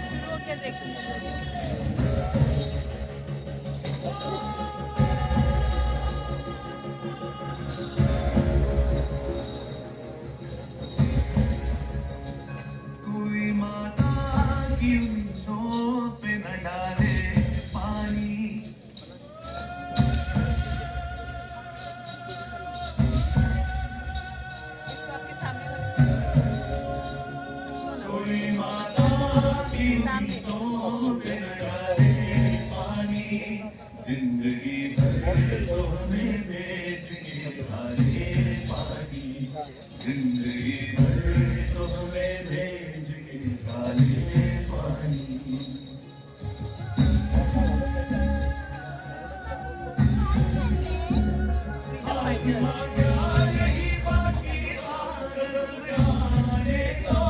शुरू होके देखो। कोई माता की उम्मीदों पे न डाले पानी, इसको आपके सामने रखो। कोई माता की सामने उम्मीदों पे न डाले पानी, जिंदगी भर तो हमें बेच के डाले पानी, जिंदगी भर तो हमें भेज के डाले पानी। आसमां क्या नहीं बाकी था रज़म ढाने को,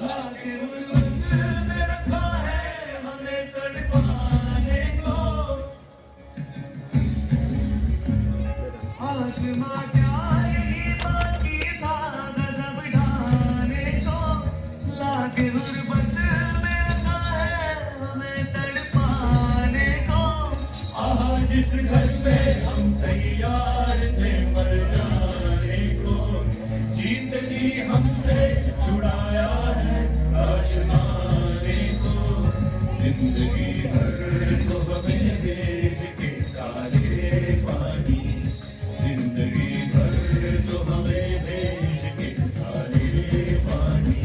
लाके गुलबंद में रखा है हमें तड़पाने को। आसमां क्या नहीं बाकी था रज़म ढाने को, लाके गुलबंद में रखा है हमें तड़पाने को। आहा जिस घर पे हम तैयार थे मर जाने को, जीत ली हमसे छुड़ाया है आशमाने को, जिंदगी भर तो हमें भेज के काले पानी, जिंदगी भर तो हमें भेज के काले पानी।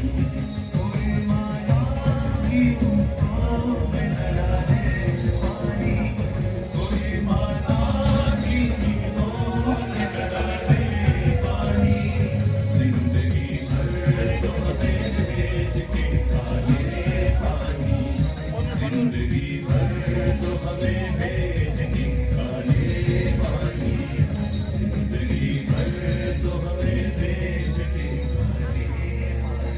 कोई माया की उम्मीदों में न डाले पानी, कोई माता की उम्मीदों में न डाले पानी, जिंदगी भर तो हमें भेज के काले पानी, जिंदगी भर तो हमें भेज के काले पानी, जिंदगी भर तो हमें भेज के काले पानी।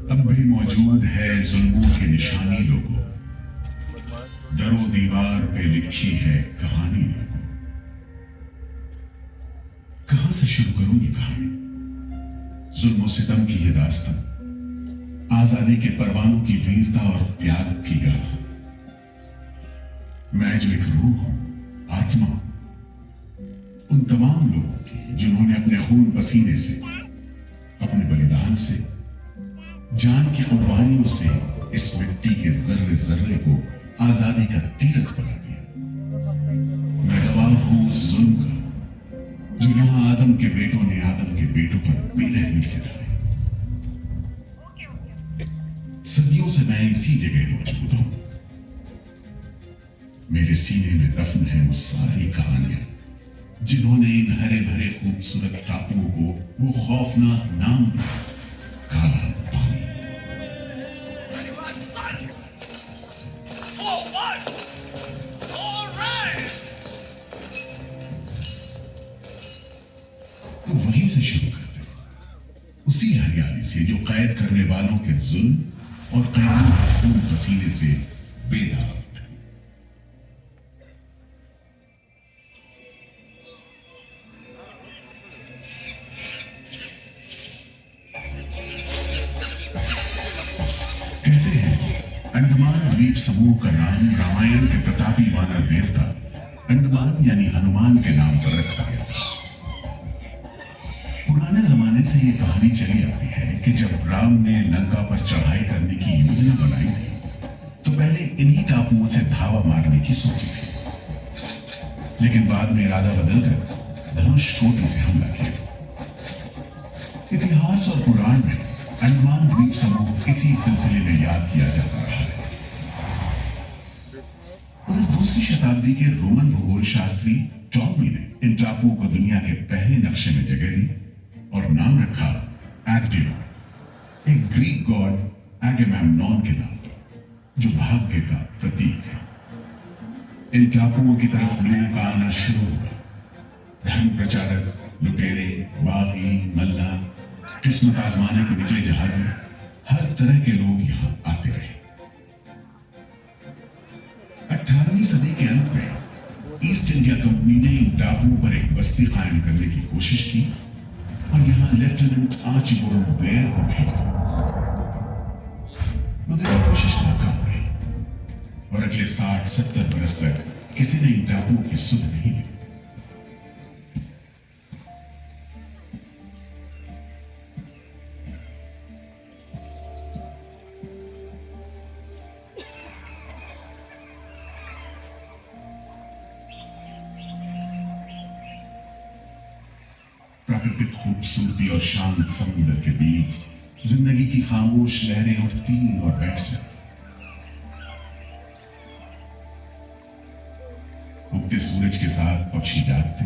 अब भी मौजूद है जुल्मों की निशानी लोगों, दरो दीवार पे लिखी है कहानी लोगों। कहां से शुरू करूं ये कहानी? जुल्म सितम की ये दास्तां, आजादी के परवानों की वीरता और त्याग की गाथा। मैं जो एक रूह हूं, आत्मा हूं, उन तमाम लोगों की जिन्होंने अपने खून पसीने से, अपने बलिदान से, जान की कुर्बानियों से इस मिट्टी के जर्रे जर्रे को आजादी का तीरथ बना दिया। मैं गवाह हूं उस जुल्म का जो यहां आदम के बेटों ने आदम के बेटों पर बेरहमी से डाले। सदियों से मैं इसी जगह मौजूद हूं। मेरे सीने में दफन है वो सारी कहानियां जिन्होंने इन हरे भरे खूबसूरत टापुओं को वो खौफनाक नाम दिया, काला पानी। तो वहीं से शुरू करते हैं, उसी हरियाली से जो कैद करने वालों के जुल्म और कैदियों के खून पसीने से बेदाग थे। कहते हैं अंडमान द्वीप समूह का नाम रामायण के प्रतापी वानर देवता अंडमान यानी हनुमान के नाम पर रखा गया था। पुराने जमाने से ये कहानी चली आती है कि जब राम ने लंका पर चढ़ाई करने की योजना बनाई थी तो पहले इन्हीं टापुओं से धावा मारने की सोची थी, लेकिन बाद में इरादा बदलकर धनुष कोटि से हमला किया। इतिहास और पुराण में अंडमान द्वीप समूह इसी सिलसिले में याद किया जाता रहा है। उधर दूसरी शताब्दी के रोमन भूगोल शास्त्री टॉमी ने इन टापुओं को दुनिया के पहले नक्शे में जगह दी और नाम रखा एक्टिव, एक ग्रीक गॉड एगेमेम्नॉन के नाम पर, जो भाग्य का प्रतीक है। इन टापुओं की तरफ लोगों का आना शुरू हुआ। धर्म प्रचारक, लुटेरे, बागी, मल्ला, किस्मत आजमाने को निकले जहाजी, हर तरह के लोग यहां आते रहे। 18वीं सदी के अंत में ईस्ट इंडिया कंपनी ने इन टापुओं पर एक बस्ती कायम करने की कोशिश की और यहां लेफ्टिनेंट आर्चिबोल्ड ब्लेयर को भेजा, मगर यह कोशिश नाकाम रही और अगले 60-70 बरस तक किसी ने इन टापुओं की सुध नहीं ली। प्राकृतिक खूबसूरती और शांत समुद्र के बीच जिंदगी की खामोश लहरें उठती और बैठ जाती। उगते सूरज के साथ पक्षी जागते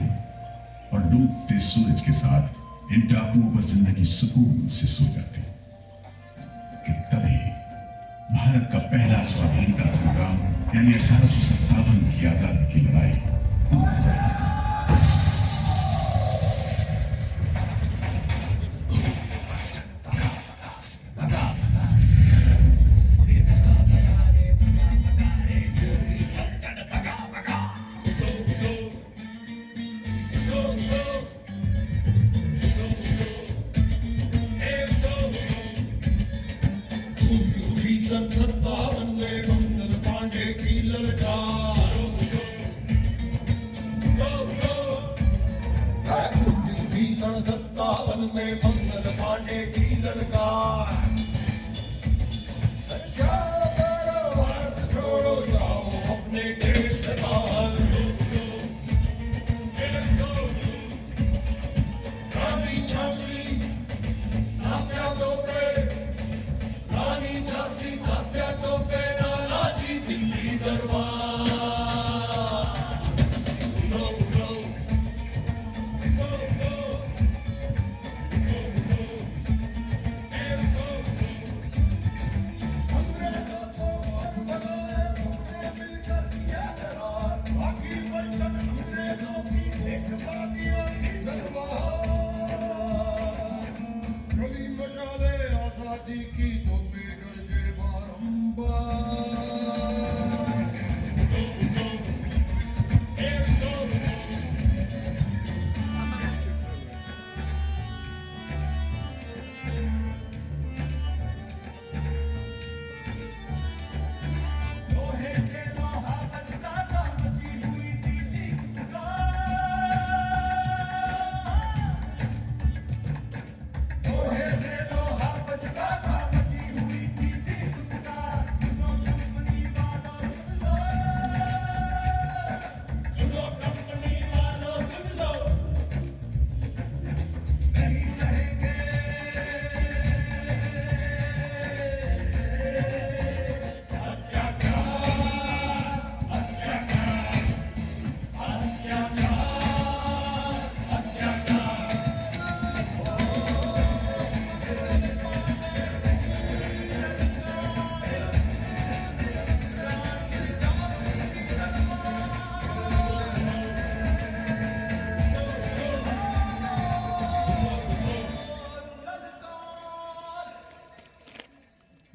और डूबते सूरज के साथ इन टापुओं पर जिंदगी सुकून से सो जाती। कि तभी भारत का पहला स्वाधीनता संग्राम यानी 1857 की आजादी की लड़ाई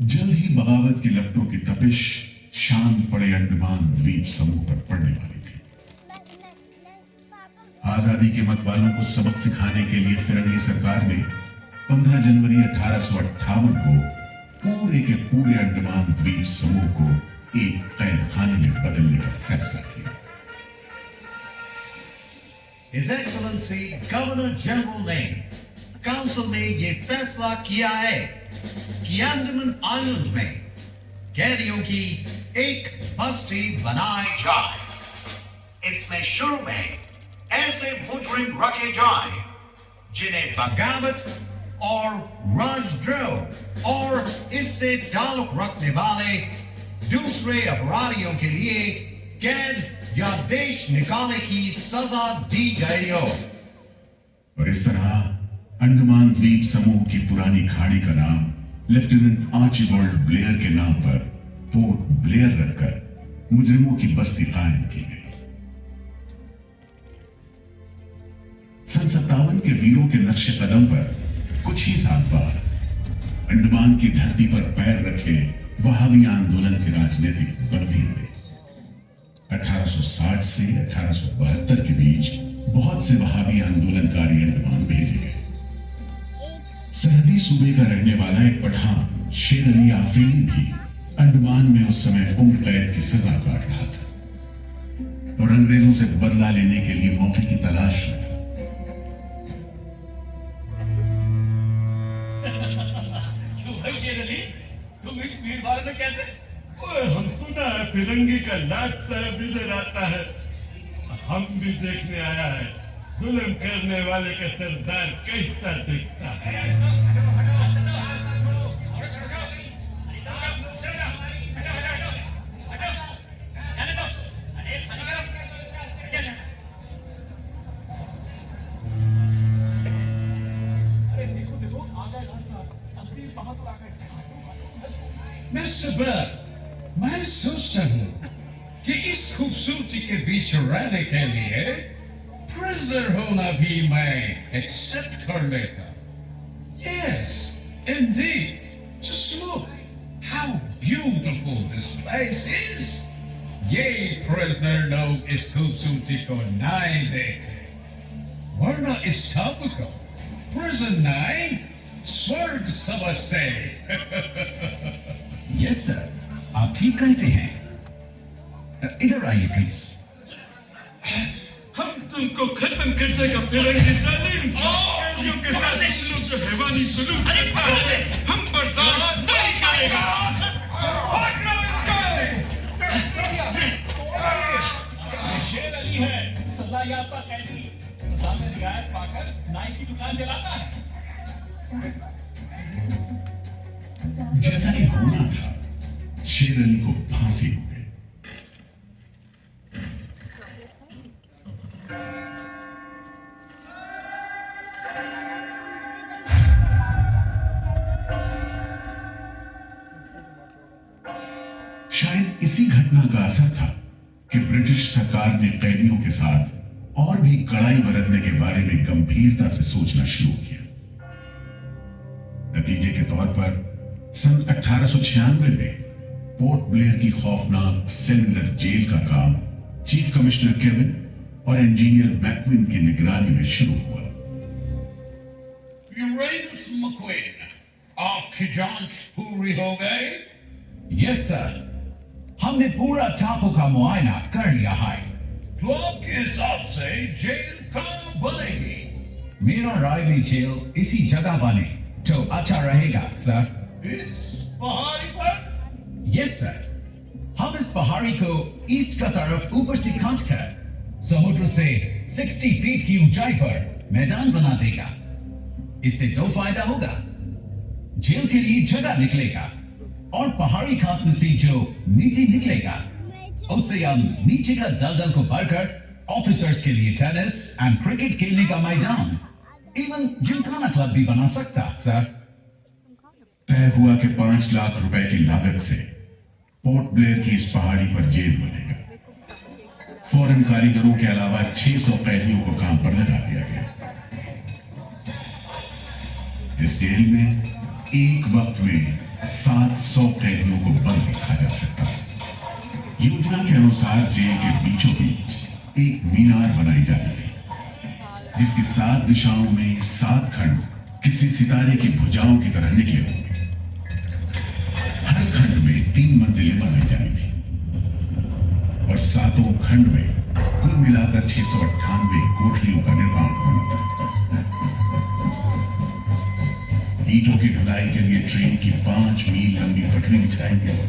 जल्द ही बगावत की लपटों की तपिश शांत पड़े अंडमान द्वीप समूह पर पड़ने वाली थी। आजादी के मतवालों को सबक सिखाने के लिए फिरंगी सरकार ने 15 जनवरी 1858 को पूरे के पूरे अंडमान द्वीप समूह को एक कैद खाने में बदलने का फैसला किया। His Excellency Governor General ने काउंसिल में ये फैसला किया है कि अंडमान आइलैंड में कैदियों की एक बस्ती बनाई जाए। इसमें शुरू में ऐसे मुजरिम रखे जाए जिन्हें बगावत और राजद्रोह और इससे ताल्लुक रखने वाले दूसरे अपराधियों के लिए कैद या देश निकालने की सजा दी गई हो। और इस तरह अंडमान द्वीप समूह की पुरानी खाड़ी का नाम लेफ्टिनेंट आर्चिबाल्ड ब्लेयर के नाम पर पोर्ट ब्लेयर रखकर मुजरिमों की बस्ती कायम की गई। सन 57 के वीरों के नक्शे कदम पर कुछ ही साल बाद अंडमान की धरती पर पैर रखे वहाबी आंदोलन के राजनीतिक बंदी हुए। 1860 से 1872 के बीच बहुत से वहाबी आंदोलनकारी अंडमान भेजे गए। सरहदी सूबे का रहने वाला एक पठान शेर अली आफरीदी भी अंडमान में उस समय उम्र कैद की सजा काट रहा था और अंग्रेजों से बदला लेने के लिए मौके की तलाश में था। क्यों भाई शेर अली, तुम इस भीड़ भाड़ में कैसे? ओए, हम सुना है फिरंगी का लाट साहब इधर आता है। हम भी देखने आया है जुल्म करने वाले का सरदार कैसा दिखता है। मिस्टर बर्ड, मैं सोचता हूँ कि इस खूबसूरती के बीच रहने के लिए प्रिजनर होना भी मैं एक्सेप्ट कर लेता। Yes, indeed. Just look how beautiful this place is. ये prisoner लोग इस खूबसूरती को नहीं देखते, वरना इस टापू को prison नहीं स्वर्ग समझते। यस सर, आप ठीक कहते हैं। इधर आइए प्लीज। हम तुमको खत्म कर देगा फिरंगी जालिम। कैदियों के साथ सलूक जो हैवानी सलूक करता है, हम बर्दाश्त नहीं करेगा। ये शेर अली है, सजा याफ्ता कैदी, सजा में रियायत पाकर नाई की दुकान चलाता है। जैसा कि होना था, शेर अली को फांसी हो गई। शायद इसी घटना का असर था कि ब्रिटिश सरकार ने कैदियों के साथ और भी कड़ाई बरतने के बारे में गंभीरता से सोचना शुरू किया। नतीजे के तौर पर सन 1896 में पोर्ट ब्लेयर की खौफनाक सेलुलर जेल का काम चीफ कमिश्नर केविन और इंजीनियर मैक्विन की निगरानी में शुरू हुआ। यूरेनस मैक्विन, आपकी जांच पूरी हो गई? यस सर, हमने पूरा टापू का मुआयना कर लिया है। तो आपके हिसाब से जेल कहाँ बनेगी? मेरा राय में जेल इसी जगह बने तो अच्छा रहेगा सर। इस पहाड़ी पर? यस सर, हम इस पहाड़ी को ईस्ट का तरफ ऊपर से काट कर समुद्र से 60 फीट की ऊंचाई पर मैदान बना देगा। इससे दो फायदा होगा, जेल के लिए जगह निकलेगा और पहाड़ी काटने से जो मिट्टी निकलेगा उससे हम नीचे का दलदल को भरकर ऑफिसर्स के लिए टेनिस एंड क्रिकेट खेलने का मैदान, इवन जिमखाना क्लब भी बना सकता सर। तय हुआ कि 5 लाख रुपए की लागत से पोर्ट ब्लेयर की इस पहाड़ी पर जेल बनेगा। फॉरेन कारीगरों के अलावा 600 कैदियों को काम पर लगा दिया गया। इस जेल में एक वक्त में 700 कैदियों को बंद रखा जा सकता है। योजना के अनुसार जेल के बीचों बीच एक मीनार बनाई जाती थी, जिसकी 7 दिशाओं में 7 खंड किसी सितारे की भुजाओं की तरह निकले होंगे। हर खंड में 3 मंजिलें बनाई जानी थी और 7 खंड में कुल मिलाकर 698 कोठरियों का निर्माण होना था। ईंटों की ढुलाई के लिए ट्रेन की 5 मील लंबी पटरी बिछाई गई।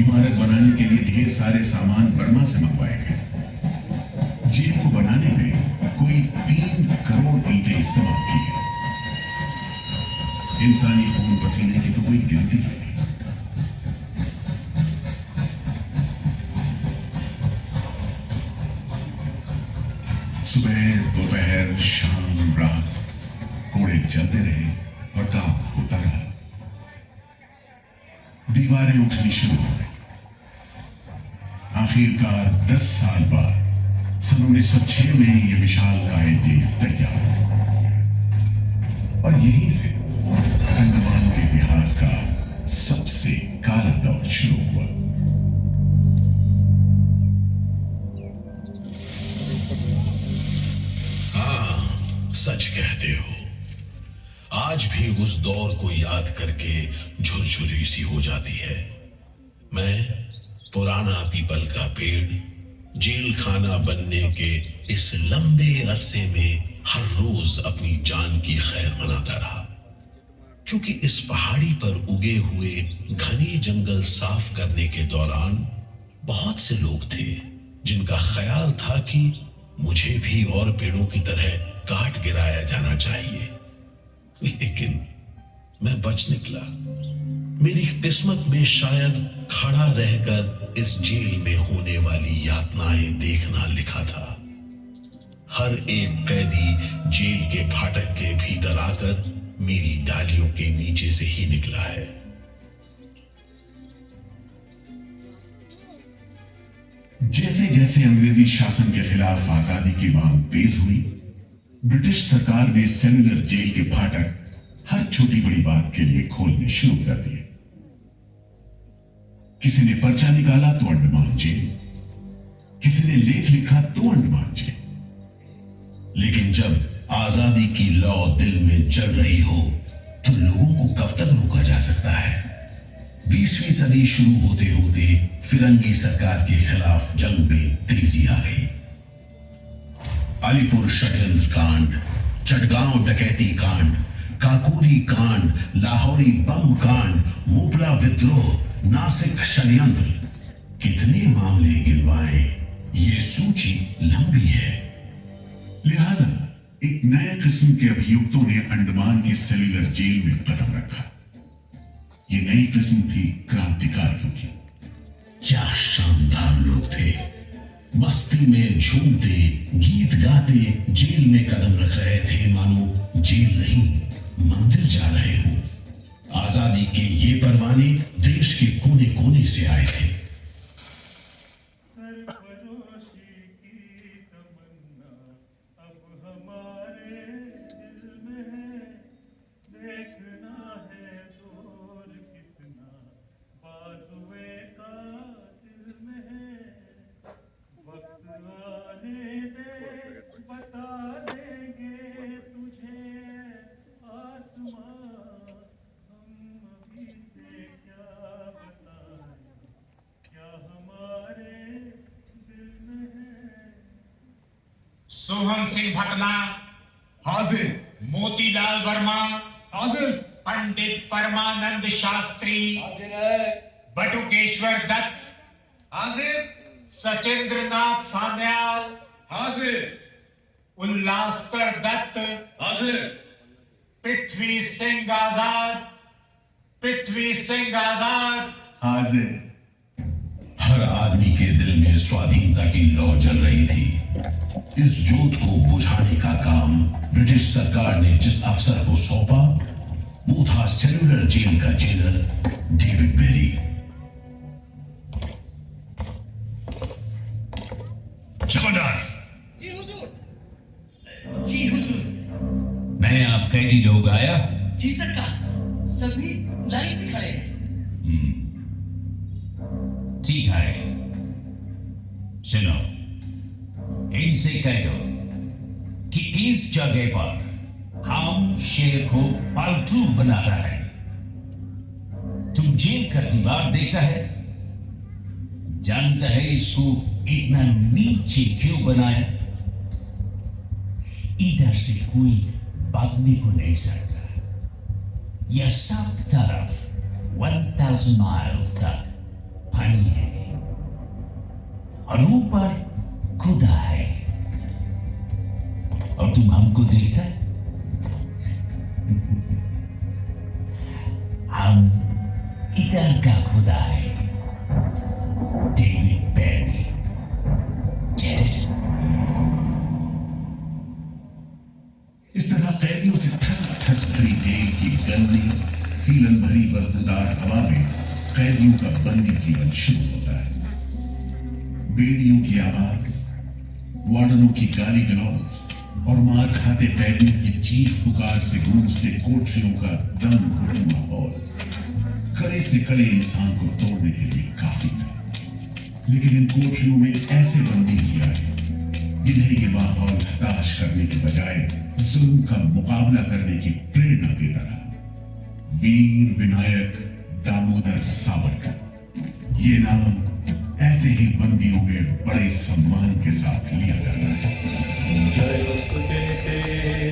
इमारत बनाने के लिए ढेर सारे सामान बर्मा से मंगवाए गए। जेल को बनाने में कोई 3 करोड़ ईंटें इस्तेमाल की गई। इंसानी खून पसीने की तो कोई गिनती नहीं। सुबह, दोपहर, शाम, रात घंटे चलते रहे और काम होता रहा। दीवारें उठनी शुरू हो गई। आखिरकार 10 साल बाद सन 1906 में यह विशालकाय जेल तैयार हुई और यहीं से अंडमान के इतिहास का सबसे काला दौर शुरू हुआ। सच कहते हो, आज भी उस दौर को याद करके झुरझुरी सी हो जाती है। मैं पुराना पीपल का पेड़ जेल खाना बनने के इस लंबे अरसे में हर रोज अपनी जान की खैर मनाता रहा, क्योंकि इस पहाड़ी पर उगे हुए घने जंगल साफ करने के दौरान बहुत से लोग थे जिनका ख्याल था कि मुझे भी और पेड़ों की तरह काट गिराया जाना चाहिए, लेकिन मैं बच निकला। मेरी किस्मत में शायद खड़ा रहकर इस जेल में होने वाली यातनाएं देखना लिखा था। हर एक कैदी जेल के फाटक के भीतर आकर मेरी डालियों के नीचे से ही निकला है। जैसे जैसे अंग्रेजी शासन के खिलाफ आजादी की मांग तेज हुई, ब्रिटिश सरकार ने सेलुलर जेल के फाटक हर छोटी बड़ी बात के लिए खोलने शुरू कर दिए। किसी ने पर्चा निकाला तो अंडमान जेल, किसी ने लेख लिखा तो अंडमान जेल। लेकिन जब आजादी की लौ दिल में चल रही हो तो लोगों को कब तक रोका जा सकता है? 20वीं सदी शुरू होते होते फिरंगी सरकार के खिलाफ जंग में तेजी आ गई। अलीपुर षड्यंत्र कांड, चटगांव डकैती कांड, काकोरी कांड, लाहौरी बम कांड, मोपला विद्रोह, नासिक षड्यंत्र, कितने मामले गिनवाएं, ये सूची लंबी है। लिहाजा एक नए किस्म के अभियुक्तों ने अंडमान की सेल्युलर जेल में कदम रखा। ये नई किस्म थी क्रांतिकारियों की। क्या शानदार लोग थे, मस्ती में झूमते गीत गाते जेल में कदम रख रहे थे, मानो जेल नहीं मंदिर जा रहे हो। आजादी के ये परवाने देश के कोने कोने से आए थे। सरफरोशी की तमन्ना अब हमारे दिल में है, देखना है जोर कितना बाजुए कातिल में है। वक्त आने दे बता देंगे तुझे आसमां, हम अभी से क्या बताएं, क्या हमारे दिल में है। सोहन सिंह भटना हाजिर। मोतीलाल वर्मा हाजिर। पंडित परमानंद शास्त्री हाजिर है। बटुकेश्वर दत्त हाजिर। सचिंद्र नाथ सान्याल हाजिर। उल्लासकर दत्त हाजिर। पृथ्वी सिंह आजाद, पृथ्वी सिंह आजाद हाजिर। हर आदमी के दिल में स्वाधीनता की लौ जल रही थी। इस जोत को बुझाने का काम ब्रिटिश सरकार ने जिस अफसर को सौंपा वो था सेल्युलर जेल का जेलर डेविड बेरी। जमादार। जी हुजूर। मैं आप कैदी लोग आया। जी सरकार, सभी लाइन से खड़े हैं। ठीक है, सुनो, इनसे कह दो कि इस जगह पर हम शेर को पालतू बनाता है। तुम जेल का दीवार देखता है, जानता है इसको इतना नीचे क्यों बनाया? इधर से कोई भागने को नहीं सकता। यह सब तरफ 1000 माइल्स तक पानी है और ऊपर खुदा है, और तुम हमको देखता है? हम इधर का खुदा है, डेविड बेरी। Get it? इस तरह कैदियों से फंसा गंदी सीलन भरी बदबूदार हवा में कैदियों का बंदी जीवन शुरू होता है। बेड़ियों की आवाज, वार्डनों की गाली गलौज और मार खाते कैदियों की चीख पुकार से गूंजते कोठरियों का दम घुटन माहौल कड़े से कड़े इंसान को तोड़ने के लिए काफी था। लेकिन इन कोठरियों में ऐसे बंदी किया है जिन्हें ये माहौल हताश करने के बजाय जुल्म का मुकाबला करने की प्रेरणा देता रहा। वीर विनायक दामोदर सावरकर, ये नाम ऐसे ही बंदियों में बड़े सम्मान के साथ लिया जाता है। जयोस्तु ते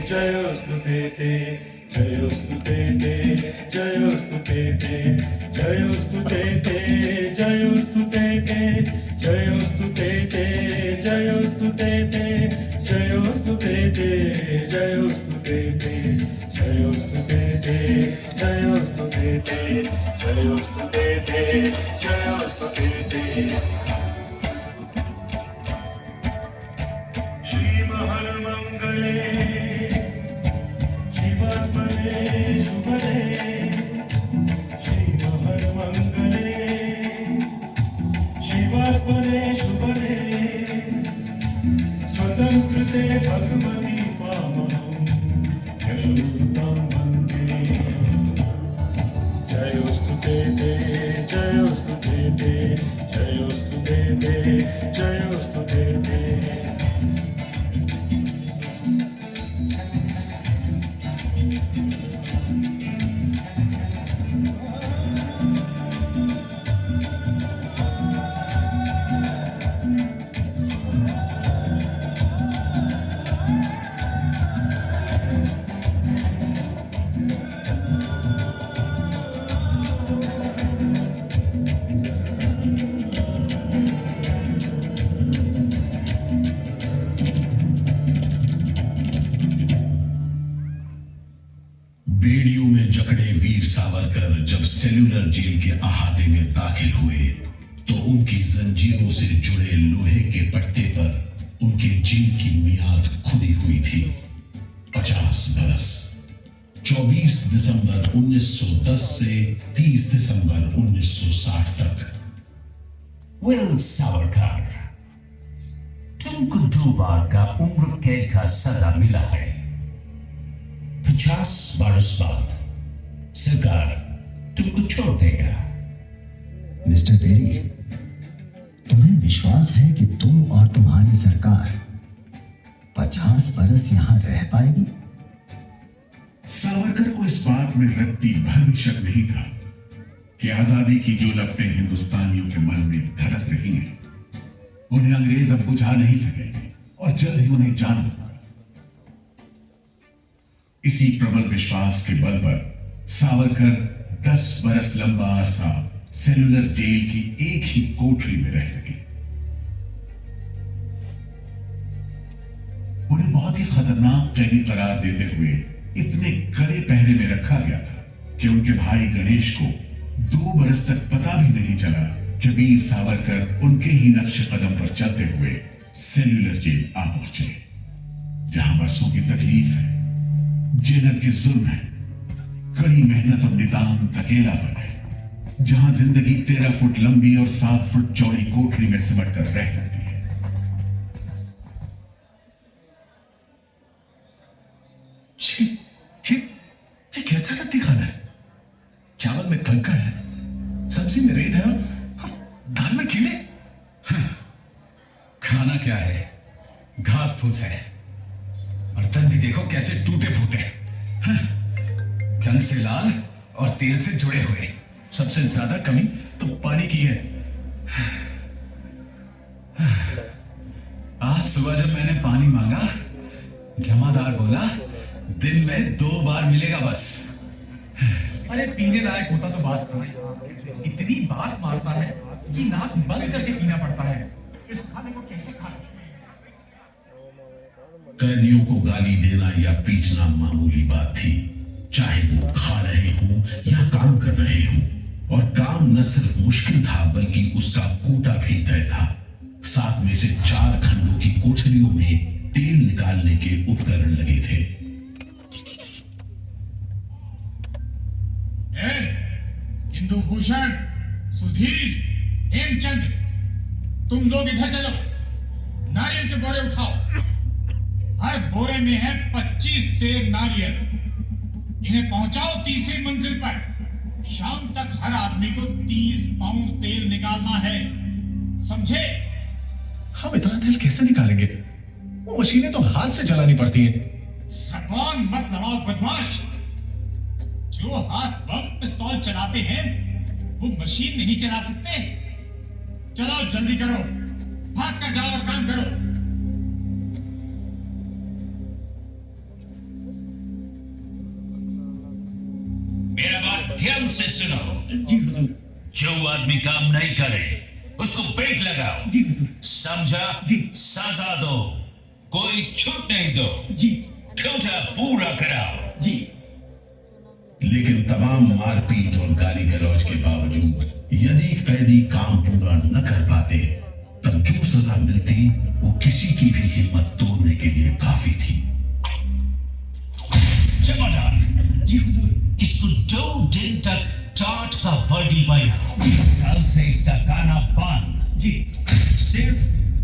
जयोस्तु ते जयोस्तु ते जयोस्तु ते जयोस्तु ते जयोस्तु ते जयोस्तु ते जयोस्तु ते जयोस्तु ते जयोस्तु ते जयोस्तु ते जयोस्तु ते जयोस्तु ते जयोस्तु ते श्रीमहर मंगले शिवस्मरे शुभरे श्रीमहर मंगले शिवस्मरे शुभरे स्वतंत्रते भगवती पामहं यशोदां वन्दे जयोस्तु ते जयोस्तु ते जयोस्तु ते जयोस्तु ते बेड़ियों में जकड़े वीर सावरकर जब सेल्यूलर जेल के अहाते में दाखिल हुए तो उनकी जंजीरों से जुड़े लोहे के पट्टे पर उनके जेल की मियाद खुदी हुई थी 50 बरस। 24 दिसंबर 1910 से 30 दिसंबर 1960 तक। विल सावरकर, तुमको 2 बार का उम्र कैद का सजा मिला है। 50 बरस बाद सरकार तुमको छोड़ देगा। मिस्टर बेरी, तुम्हें विश्वास है कि तुम और तुम्हारी सरकार 50 बरस यहां रह पाएगी? सावरकर को इस बात में रत्ती भर भी शक नहीं था कि आजादी की जो लपटें हिंदुस्तानियों के मन में धड़क रही हैं, उन्हें अंग्रेज अब बुझा नहीं सकेंगे और जल्द ही उन्हें जाना होगा। इसी प्रबल विश्वास के बल पर सावरकर 10 बरस लंबा अरसा सेल्यूलर जेल की एक ही कोठरी में रह सके। उन्हें बहुत ही खतरनाक कैदी करार देते हुए इतने कड़े पहरे में रखा गया था कि उनके भाई गणेश को 2 बरस तक पता भी नहीं चला कि वीर सावरकर उनके ही नक्श कदम पर चलते हुए सेल्यूलर जेल आ पहुंचे, जहां बरसों की तकलीफ है, जेलर के जुल्म है, कड़ी मेहनत और नितांत अकेलापन है, जहां जिंदगी 13 फुट लंबी और 7 फुट चौड़ी कोठरी में सिमट कर रह जाती है। ये कैसा कत्ती खाना है? चावल में कंकड़ है, सब्जी में रेत है और दाल में कीड़े। खाना क्या है? घास फूस है। बर्तन भी देखो कैसे टूटे फूटे, जंग से लाल और तेल से जुड़े हुए। सबसे ज्यादा कमी तो पानी की है। आज सुबह जब मैंने पानी मांगा, जमादार बोला दिन में 2 बार मिलेगा बस। अरे पीने लायक होता तो बात थी, इतनी बास मारता है कि नाक बंद करके पीना पड़ता है। इस खाने को कैसे खा सकते हैं? कैदियों को गाली देना या पीटना मामूली बात थी, चाहे वो खा रहे हों या काम कर रहे हों। और काम न सिर्फ मुश्किल था बल्कि उसका कोटा भी तय था। 7 में से 4 खंडों की कोठरियों में तेल निकालने के उपकरण लगे थे। भूषण, सुधीर, हेमचंद, तुम लोग इधर चलो। नारियल के बोरे उठाओ। हर बोरे में है 25 सेर नारियल। इन्हें पहुंचाओ तीसरी मंजिल पर। शाम तक हर आदमी को 30 पाउंड तेल निकालना है, समझे? हम इतना तेल कैसे निकालेंगे? वो मशीनें तो हाथ से चलानी पड़ती हैं। जबान मत लड़ाओ बदमाश। जो हाथ बम पिस्तौल चलाते हैं वो मशीन नहीं चला सकते। चलो जल्दी करो, भाग कर जाओ और काम करो। मेरा बात ध्यान से सुनो। जी हुजूर। जो आदमी काम नहीं करे उसको पेट लगाओ। जी हुजूर। समझा? जी। सजा दो, कोई छूट नहीं दो। जी। कोटा पूरा कराओ। जी। लेकिन तमाम मारपीट और गाली गलौज के बावजूद यदि कैदी काम पूरा न कर पाते तब जो सजा मिलती वो किसी की भी हिम्मत तोड़ने के लिए काफी थी। जमादार। जी हुजूर। इसको 2 दिन तक टाट का वर्दी पहनाओ। कल से इसका गाना बंद। जी। सिर्फ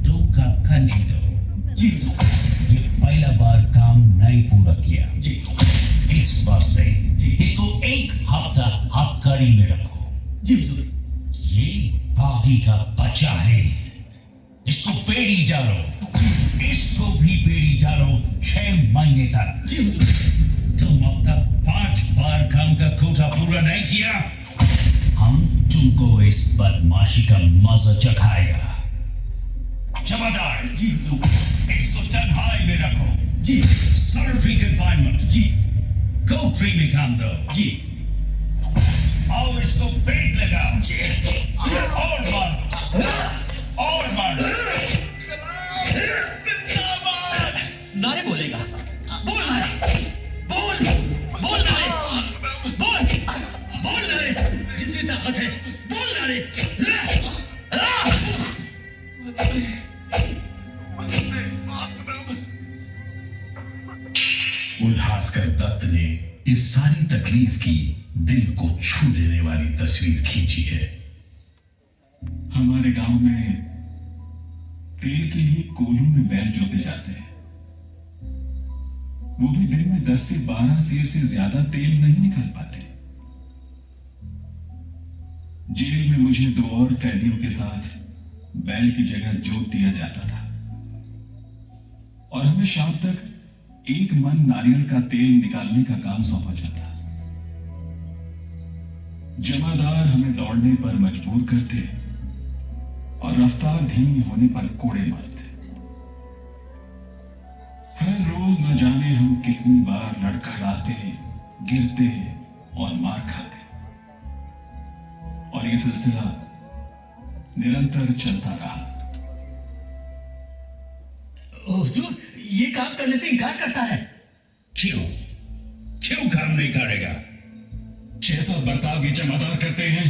2 कप कंजी दो। जी हुजूर। ये पहला बार काम नहीं पूरा किया। जी। इस वास्ते इसको 1 हफ्ता हथकड़ी में रखो। जी हुजूर। ये बागी का बच्चा है, इसको बेड़ी डालो। इसको भी बेड़ी डालो 6 महीने तक। जी हुजूर। तुम अब तक 5 बार काम का कोटा पूरा नहीं किया, हम तुमको इस बदमाशी का मजा चखाएगा। जमादार। जी हुजूर। इसको तन्हाई में रखो। जी। Surgery confinement. जी। कोठरी में काम दो। जी। और इसको पेट लगाओ। जी। और मारो, और मारो। जिंदाबाद। नारे बोलेगा। बोल नारे, बोल, बोल नारे, बोल, बोल नारे, जितनी ताकत है बोल नारे। उल्हासकर दत्त ने इस सारी तकलीफ की दिल को छू लेने वाली तस्वीर खींची है। हमारे गांव में तेल के लिए कोल्हू में बैल जोते जाते हैं। वो भी दिन में 10 से 12 सेर से ज्यादा तेल नहीं निकाल पाते। जेल में मुझे 2 और कैदियों के साथ बैल की जगह जोत दिया जाता था और हमें शाम तक 1 मन नारियल का तेल निकालने का काम सौंपा जाता। जमादार हमें दौड़ने पर मजबूर करते और रफ्तार धीमी होने पर कोड़े मारते। हर रोज न जाने हम कितनी बार लड़खड़ाते, गिरते और मार खाते, और ये सिलसिला निरंतर चलता रहा। हुजूर, ये काम करने से इनकार करता है। क्यों? क्यों काम नहीं करेगा? जैसा बर्ताव ये जमादार करते हैं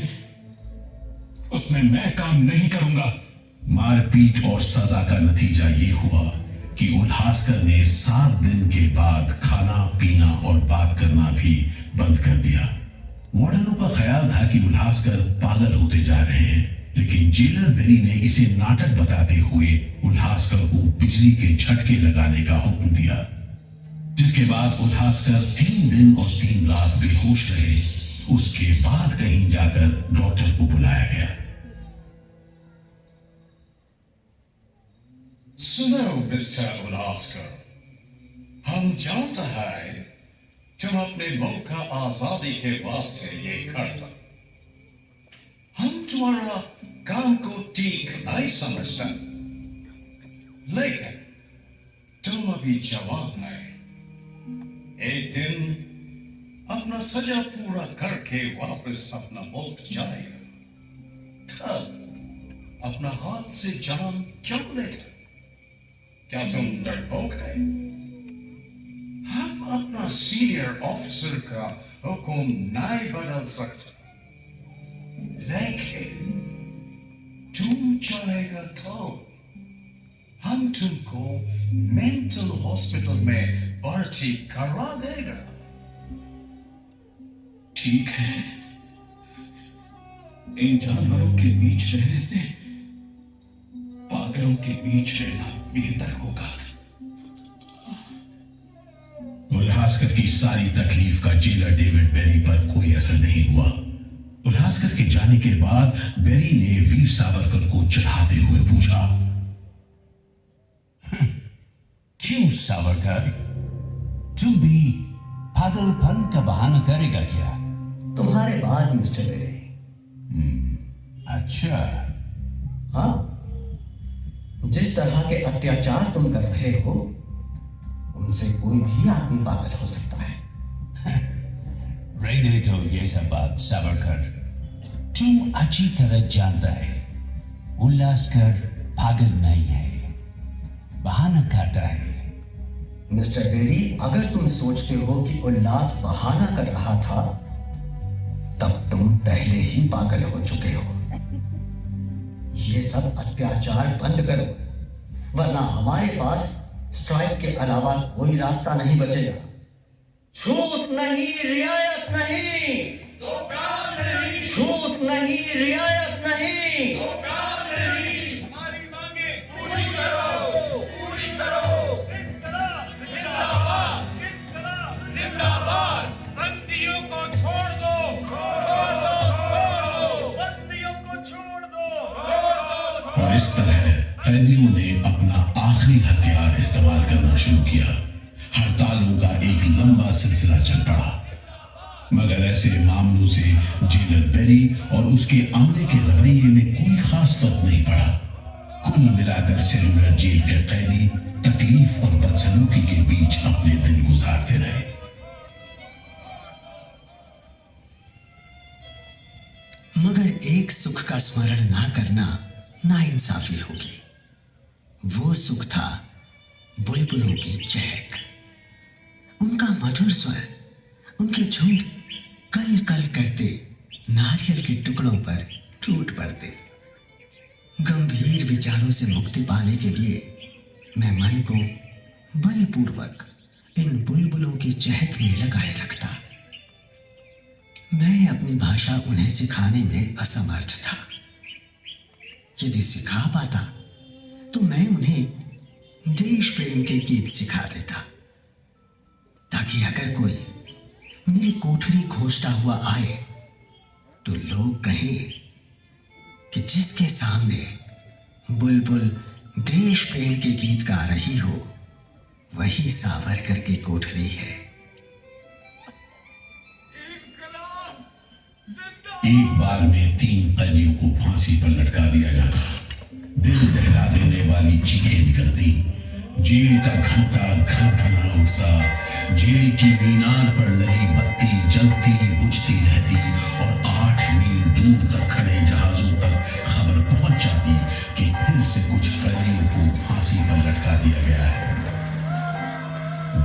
उसमें मैं काम नहीं करूंगा। मारपीट और सजा का नतीजा ये हुआ कि उल्हासकर ने 7 दिन के बाद खाना पीना और बात करना भी बंद कर दिया। वार्डनों का ख्याल था कि उल्हासकर पागल होते जा रहे हैं, लेकिन जेलर बेरी ने इसे नाटक बताते हुए उल्हासकर को बिजली के झटके लगाने का हुक्म दिया, जिसके बाद उल्हासकर 3 दिन और 3 रात बेहोश रहे। उसके बाद कहीं जाकर डॉक्टर को बुलाया गया। सुनो मिस्टर उल्हासकर, हम जानते हैं तुम अपने मुल्क का आजादी के वास्ते ये करता। हम तुम्हारा काम को ठीक नहीं समझते, लेकिन तुम अभी जवान है। एक दिन अपना सजा पूरा करके वापस अपना मुल्क जाएगा, तब अपना हाथ से जान क्यों लेते? क्या तुम डरपोक है? हम अपना सीनियर ऑफिसर का हुक्म नहीं बदल सकते, लेकिन तुम चाहेगा तो हम तुमको मेंटल हॉस्पिटल में भर्ती करवा देगा। ठीक है, इन जानवरों के बीच रहने से पागलों के बीच रहना बेहतर होगा। उल्हासकर की सारी तकलीफ का जेलर डेविड बेरी पर कोई असर नहीं हुआ। उल्हासकर के जाने के बाद बेरी ने वीर सावरकर को चिढ़ाते हुए पूछा, क्यों सावरकर, तुम भी पागलपन का बहाना करेगा क्या? तुम्हारे बाद मिस्टर बेरी। अच्छा, हाँ, जिस तरह के अत्याचार तुम कर रहे हो उनसे कोई भी आदमी पागल हो सकता है। रहने दो ये सब बात सावरकर, तुम अच्छी तरह जानता है उल्लासकर पागल नहीं है, बहाना करता है। मिस्टर बेरी, अगर तुम सोचते हो कि उल्लास बहाना कर रहा था तब तुम पहले ही पागल हो चुके हो। ये सब अत्याचार बंद करो, वरना हमारे पास स्ट्राइक के अलावा कोई रास्ता नहीं बचेगा। छूट नहीं, रियायत नहीं, छूट नहीं, रियायत नहीं। हमारी मांगे पूरी करो, पूरी करो। जिंदाबाद, बंदियों को छोड़ दो, बंदियों को छोड़ दो। और इस तरह कैदियों ने अपना आखिरी हथियार इस्तेमाल करना शुरू किया। हड़तालों का एक लंबा सिलसिला चल पड़ा, मगर ऐसे मामलों से जेलर बेरी और उसके अमले के रवैये में कोई खास फर्क नहीं पड़ा। कुल मिलाकर सेलुलर जेल के कैदी तकलीफ और बदसलूकी के बीच अपने दिन गुजारते रहे। मगर एक सुख का स्मरण ना करना नाइंसाफी होगी। वो सुख था बुलबुलों की चहक, उनका मधुर स्वर, उनके झुंड कल कल करते नारियल के टुकड़ों पर टूट पड़ते। गंभीर विचारों से मुक्ति पाने के लिए मैं मन को बलपूर्वक इन बुलबुलों की चहक में लगाए रखता। मैं अपनी भाषा उन्हें सिखाने में असमर्थ था। यदि सिखा पाता तो मैं उन्हें देश प्रेम के गीत सिखा देता, ताकि अगर कोई मेरी कोठरी खोजता हुआ आए तो लोग कहें कि जिसके सामने बुलबुल देश प्रेम के गीत गा रही हो वही सावरकर की कोठरी है। एक बार में 3 कैदियों को फांसी पर लटका दिया जाता। दिल दहला देने वाली चीखें निकलती, जेल का घंटा घनघना उठता, जेल की मीनार पर लगी बत्ती जलती बुझती रहती और 8 मील दूर तक खड़े जहाजों तक खबर पहुंच जाती कि फिर से कुछ कैदियों को फांसी पर लटका दिया गया है।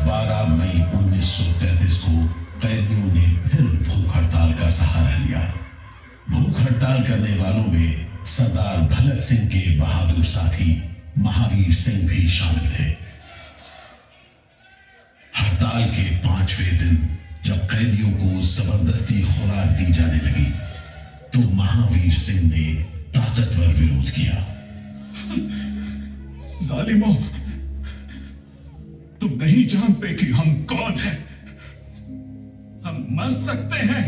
12 मई 1933 को कैदियों ने फिर भूख हड़ताल का सहारा लिया। भूख हड़ताल करने वालों में सरदार भगत सिंह के बहादुर साथी महावीर सिंह भी शामिल थे। हड़ताल के 5वें दिन जब कैदियों को जबरदस्ती खुराक दी जाने लगी तो महावीर सिंह ने ताकतवर विरोध किया। जालिमों, तुम नहीं जानते कि हम कौन हैं। हम मर सकते हैं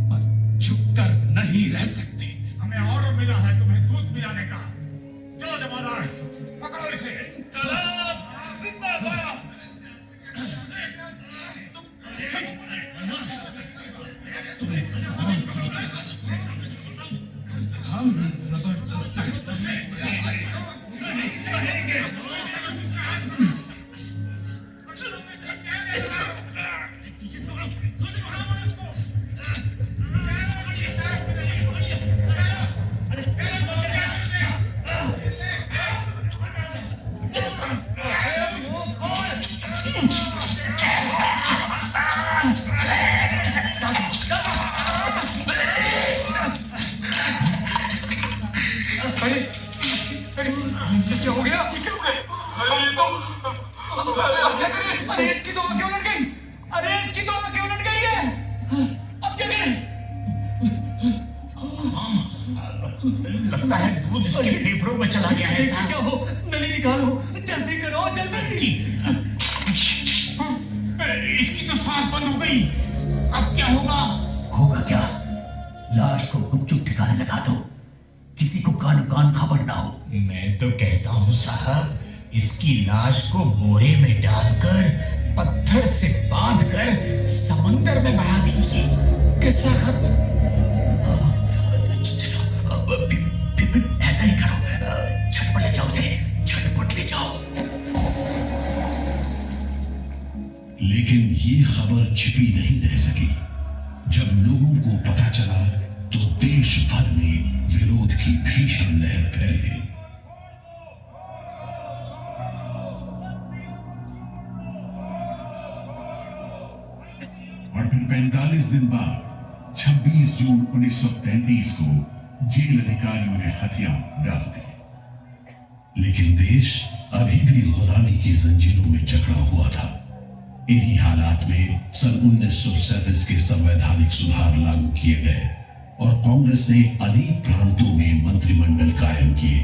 पर झुककर नहीं रह सकते। हमें ऑर्डर मिला है तुम्हें दूध पिलाने का। चलो जमादार, पकड़ो इसे। जिंदाबाद। हम जबरदस्ती लगता है दूध इसके फेफड़ों में चला गया है साहब। क्या हो? नली निकालो, जल्दी करो, जल्दी। जी इसकी तो सांस बंद हो गई, अब क्या होगा? होगा क्या? लाश को गुपचुप ठिकाने लगा दो, किसी को कान कान खबर ना हो। मैं तो कहता हूँ साहब, इसकी लाश को बोरे में डालकर पत्थर से बांधकर समंदर में बहा दीजिए। किस्सा खत्म। चलो, फिर ऐसा ही करो, झटपट ले जाओ उसे, झटपट ले जाओ। लेकिन ये खबर छिपी नहीं रह सकी। जब लोगों को पता चला तो देश भर में विरोध की भीषण लहर फैल गई। और फिर 45 दिन बाद 26 जून 1933 को जेल अधिकारियों ने हथियार डाल दिए। लेकिन देश अभी भी गुलामी की जंजीरों में जकड़ा हुआ था। इन्हीं हालात में सन 1937 के संवैधानिक सुधार लागू किए गए और कांग्रेस ने अनेक प्रांतों में मंत्रिमंडल कायम किए।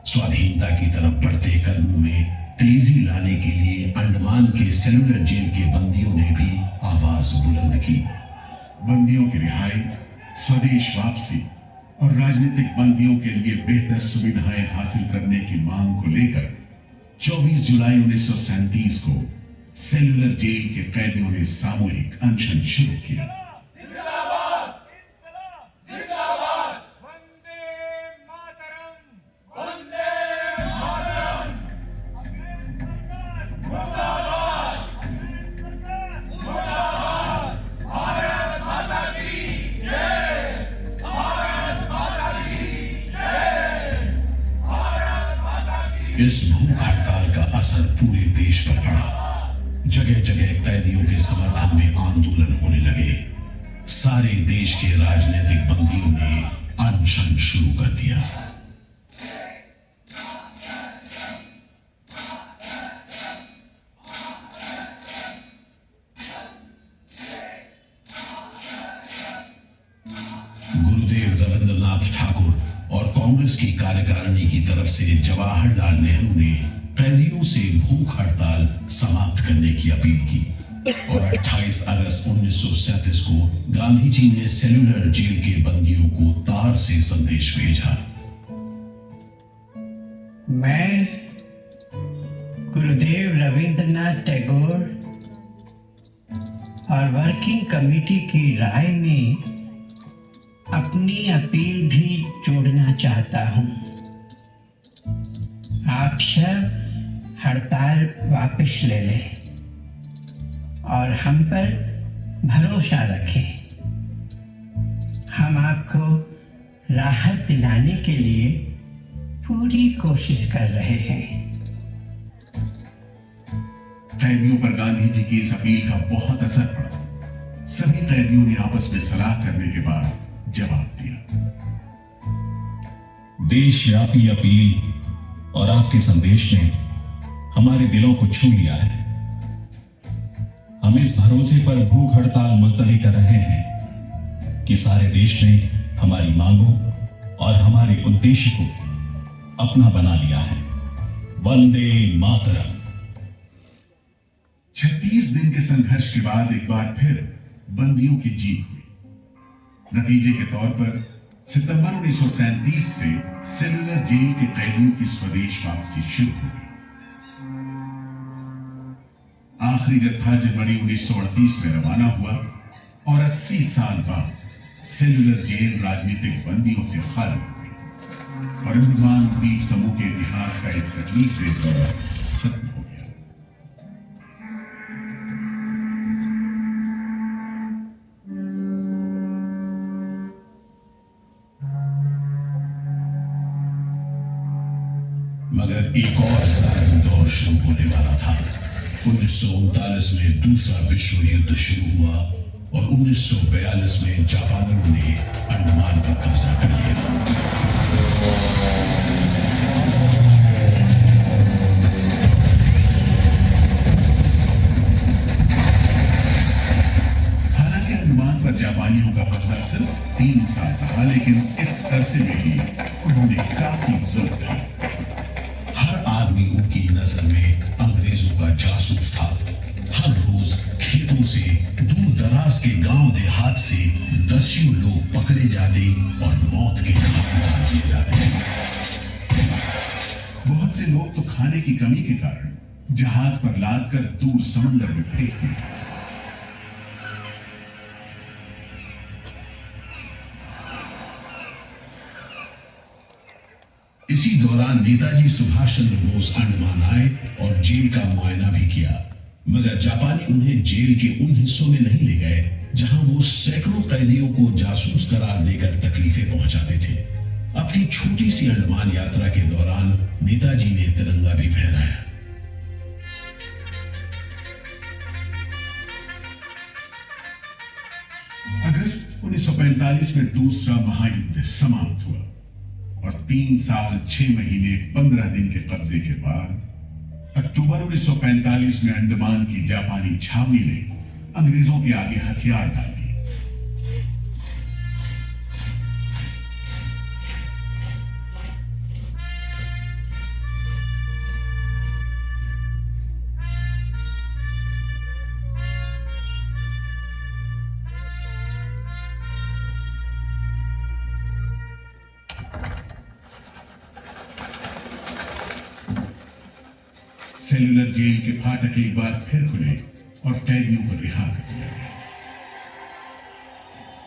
स्वाधीनता की तरफ बढ़ते कदमों में तेजी लाने के लिए अंडमान के सेलुलर जेल के बंदियों ने भी आवाज बुलंद की। बंदियों की रिहाई, स्वदेश वापसी और राजनीतिक बंदियों के लिए बेहतर सुविधाएं हासिल करने की मांग को लेकर 24 जुलाई 1937 को सेलुलर जेल के कैदियों ने सामूहिक अनशन शुरू किया। इस भूख हड़ताल का असर पूरे देश पर पड़ा। जगह जगह कैदियों के समर्थन में आंदोलन होने लगे। सारे देश के राजनीतिक बंदियों ने अनशन शुरू कर दिया। गुरुदेव रविंद्रनाथ ठाकुर और कांग्रेस की कार्यकारिणी की तरफ से जवाहरलाल नेहरू ने कैदियों से भूख हड़ताल समाप्त करने की अपील की और 28 अगस्त 1937 को गांधी जी ने सेलुलर जेल के बंदियों को तार से संदेश भेजा। मैं गुरुदेव रविंद्रनाथ टैगोर और वर्किंग कमेटी की राय में अपनी अपील भी जोड़ना चाहता हूं। आप सब हड़ताल वापस ले लें और हम पर भरोसा रखें। हम आपको राहत दिलाने के लिए पूरी कोशिश कर रहे हैं। कैदियों पर गांधी जी की इस अपील का बहुत असर पड़ा। सभी कैदियों ने आपस में सलाह करने के बाद जवाब दिया। देशव्यापी अपील और आपके संदेश ने हमारे दिलों को छू लिया है। हम इस भरोसे पर भूख हड़ताल मुलतवी कर रहे हैं कि सारे देश ने हमारी मांगों और हमारे उद्देश्य को अपना बना लिया है। वंदे मातरम। 36 दिन के संघर्ष के बाद एक बार फिर बंदियों की जीत हुई। नतीजे के तौर पर सितंबर 1937 से सेलुलर जेल के कैदियों की स्वदेश वापसी शुरू हो गई। आखिरी जत्था जनवरी 1938 में रवाना हुआ और 80 साल बाद सेलुलर जेल राजनीतिक बंदियों से खाली हो गई और अंडमान द्वीप समूह के इतिहास का एक तकलीफ दौर खत्म हो गया। मगर एक और जालिम दौर शुरू होने वाला था। 1939 में दूसरा विश्व युद्ध शुरू हुआ और 1942 में जापानियों ने अंडमान पर कब्जा कर लिया। हालांकि अंडमान पर जापानियों का कब्जा सिर्फ 3 साल रहा, लेकिन इस अरसे में ही उन्होंने काफी जुल्म किया। हर आदमी उनकी नजर में अंग्रेजों का जासूस था। हर रोज खेतों से, दूर दराज के गांव देहात से दसियों लोग पकड़े जाते और मौत के घाट उतार दिए जाते। बहुत से लोग तो खाने की कमी के कारण जहाज पर लाद कर दूर समंदर में फेंक दिए। इसी दौरान नेताजी सुभाष चंद्र बोस अंडमान आए और जेल का मुआयना भी किया, मगर जापानी उन्हें जेल के उन हिस्सों में नहीं ले गए जहां वो सैकड़ों कैदियों को जासूस करार देकर तकलीफें पहुंचाते थे। अपनी छोटी सी अंडमान यात्रा के दौरान नेताजी ने तिरंगा भी फहराया। अगस्त 1945 में दूसरा महायुद्ध समाप्त हुआ और 3 साल 6 महीने 15 दिन के कब्जे के बाद अक्टूबर 1945 में अंडमान की जापानी छावनी ने अंग्रेजों के आगे हथियार डाल दिए। सेलुलर जेल के फाटक एक बार फिर खुले और कैदियों को रिहा कर दिया गया।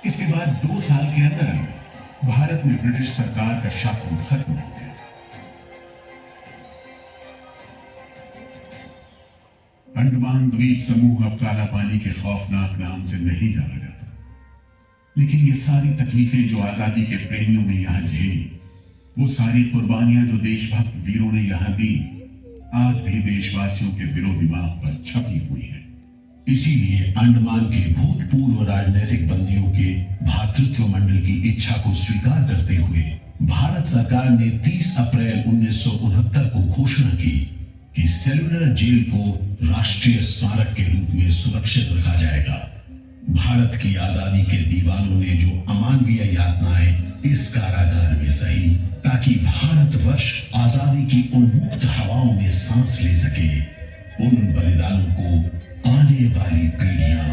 इसके बाद 2 साल के अंदर अंदर भारत में ब्रिटिश सरकार का शासन खत्म हो गया। अंडमान द्वीप समूह अब काला पानी के खौफनाक नाम से नहीं जाना जाता, लेकिन ये सारी तकलीफें जो आजादी के प्रेमियों ने यहां झेली, वो सारी कुर्बानियां जो देशभक्त वीरों ने यहां दी, आज भी देशवासियों के दिलो दिमाग पर छपी हुई है। इसीलिए अंडमान के भूतपूर्व राजनीतिक बंदियों के भातृत्व मंडल की इच्छा को स्वीकार करते हुए भारत सरकार ने 30 अप्रैल 1969 को घोषणा की कि सेलुलर जेल को राष्ट्रीय स्मारक के रूप में सुरक्षित रखा जाएगा। भारत की आजादी के दीवानों ने जो अमानवीय यातनाएं इस कारागार में सही, ताकि भारतवर्ष आजादी की उन्मुक्त हवाओं में सांस ले सके, उन बलिदानों को आने वाली पीढ़ियां